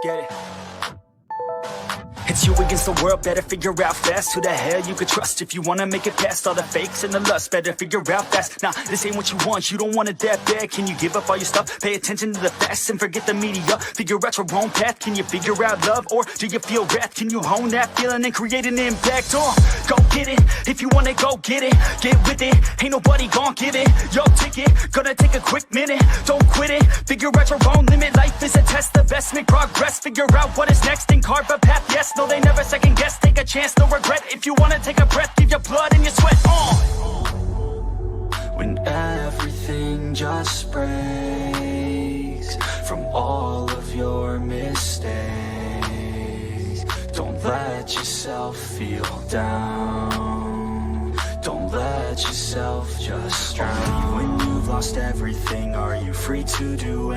Let's get it. It's you against the world, better figure out fast who the hell you could trust. If you wanna make it past all the fakes and the lust, better figure out fast. Nah, this ain't what you want, you don't want it that bad. Can you give up all your stuff? Pay attention to the facts and forget the media. Figure out your own path, can you figure out love? Or do you feel wrath? Can you hone that feeling and create an impact? Go get it, if you want it, go get it. Get with it, ain't nobody gon' give it your ticket, gonna take a quick minute. Don't quit it, figure out your own limit. Life is a test of make progress. Figure out what is next and carve a path, yes. No, they never second guess, take a chance, no regret. If you wanna take a breath, give your blood and your sweat on. When everything just breaks from all of your mistakes, don't let yourself feel down. Don't let yourself just drown. Only when you've lost everything are you free to do anything.